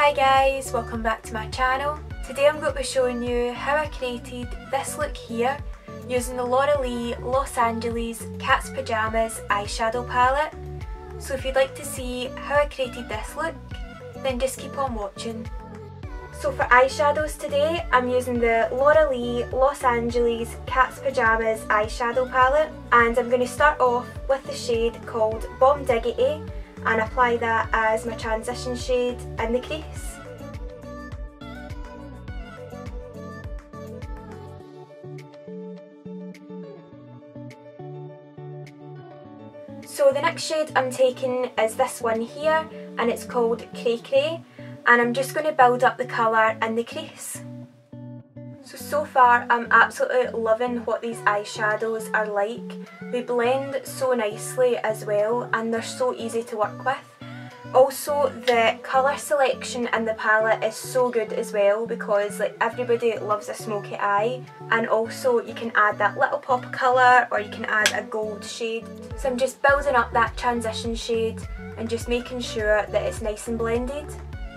Hi guys, welcome back to my channel. Today I'm going to be showing you how I created this look here using the Los Angeles Cat's Pyjamas eyeshadow palette. So if you'd like to see how I created this look, then just keep on watching. So for eyeshadows today, I'm using the Los Angeles Cat's Pyjamas eyeshadow palette, and I'm going to start off with the shade called Bomb Diggity and apply that as my transition shade in the crease. So the next shade I'm taking is this one here, and it's called Cray Cray, and I'm just going to build up the colour in the crease. So far I'm absolutely loving what these eyeshadows are like. They blend so nicely as well, and they're so easy to work with. Also, the colour selection in the palette is so good as well, because like everybody loves a smoky eye, and also you can add that little pop of colour or you can add a gold shade. So I'm just building up that transition shade and just making sure that it's nice and blended.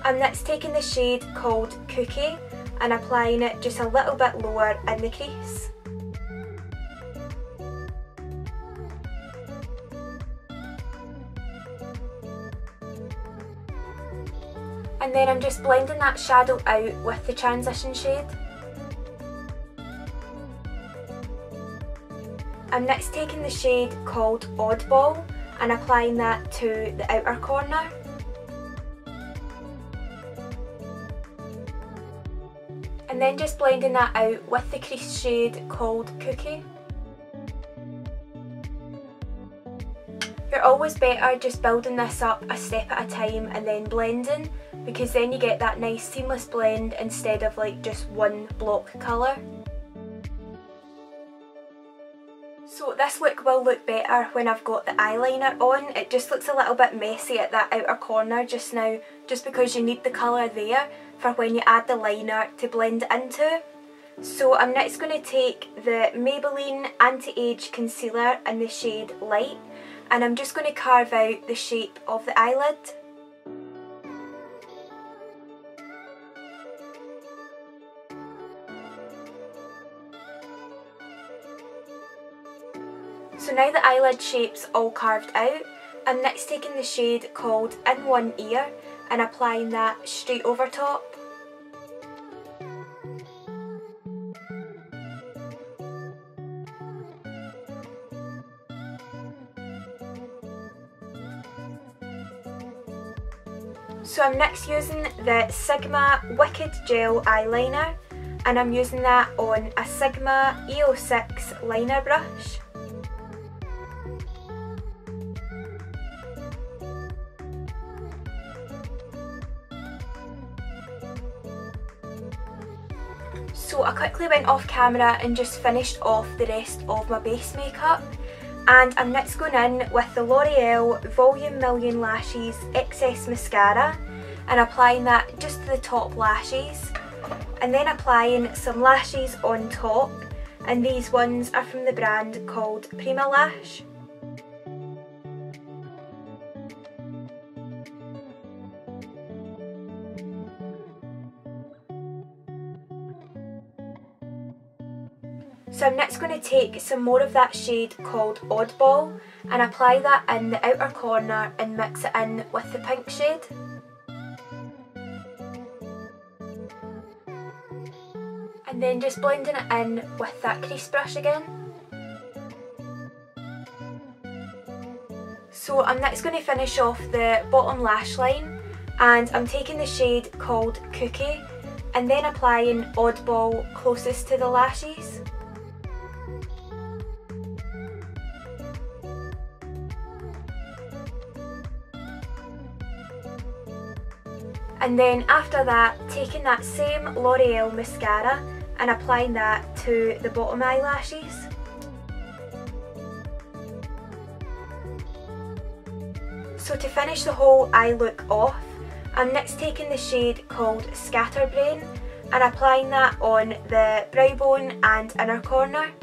I'm next taking the shade called Cookie and applying it just a little bit lower in the crease. And then I'm just blending that shadow out with the transition shade. I'm next taking the shade called Oddball and applying that to the outer corner. And then just blending that out with the crease shade called Cookie. You're always better just building this up a step at a time and then blending, because then you get that nice seamless blend instead of like just one block colour. So this look will look better when I've got the eyeliner on. It just looks a little bit messy at that outer corner just now, just because you need the colour there for when you add the liner to blend it into. So I'm next going to take the Maybelline Anti-Age Concealer in the shade Light, and I'm just going to carve out the shape of the eyelid. So now the eyelid shape's all carved out, I'm next taking the shade called In One Ear and applying that straight over top. So I'm next using the Sigma Wicked Gel eyeliner, and I'm using that on a Sigma EO6 liner brush. So I quickly went off camera and just finished off the rest of my base makeup, and I'm next going in with the L'Oreal Volume Million Lashes Excess Mascara and applying that just to the top lashes, and then applying some lashes on top, and these ones are from the brand called Prima Lash. So I'm next going to take some more of that shade called Oddball and apply that in the outer corner and mix it in with the pink shade. And then just blending it in with that crease brush again. So I'm next going to finish off the bottom lash line, and I'm taking the shade called Cookie and then applying Oddball closest to the lashes. And then after that, taking that same L'Oreal mascara and applying that to the bottom eyelashes. So to finish the whole eye look off, I'm next taking the shade called Scatterbrain and applying that on the brow bone and inner corner.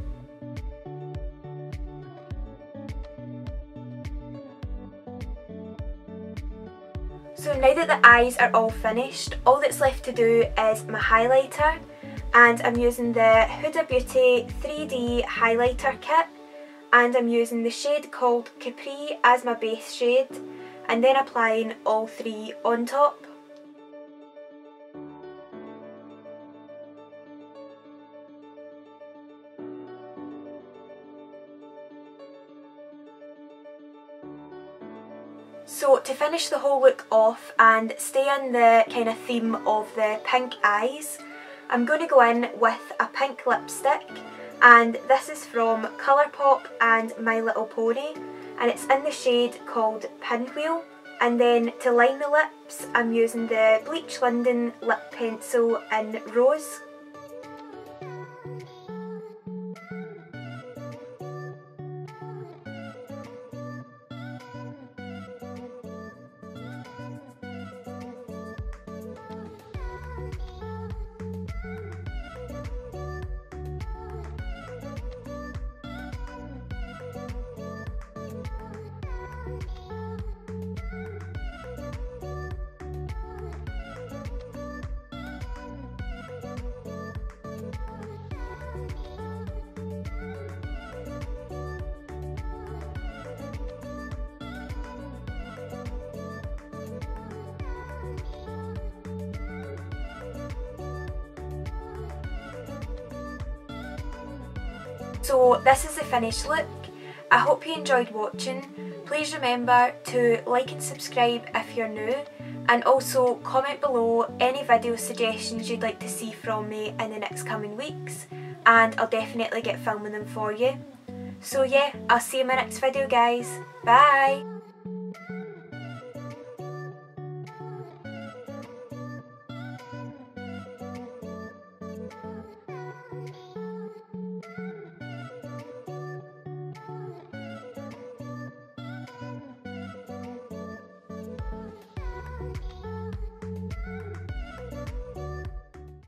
So now that the eyes are all finished, all that's left to do is my highlighter, and I'm using the Huda Beauty 3D highlighter kit, and I'm using the shade called Capri as my base shade, and then applying all three on top. So to finish the whole look off and stay in the kind of theme of the pink eyes, I'm going to go in with a pink lipstick, and this is from Colourpop and My Little Pony, and it's in the shade called Pinwheel. And then to line the lips, I'm using the Bleach London lip pencil in Rose. So this is the finished look. I hope you enjoyed watching. Please remember to like and subscribe if you're new, and also comment below any video suggestions you'd like to see from me in the next coming weeks, and I'll definitely get filming them for you. So yeah, I'll see you in my next video guys. Bye!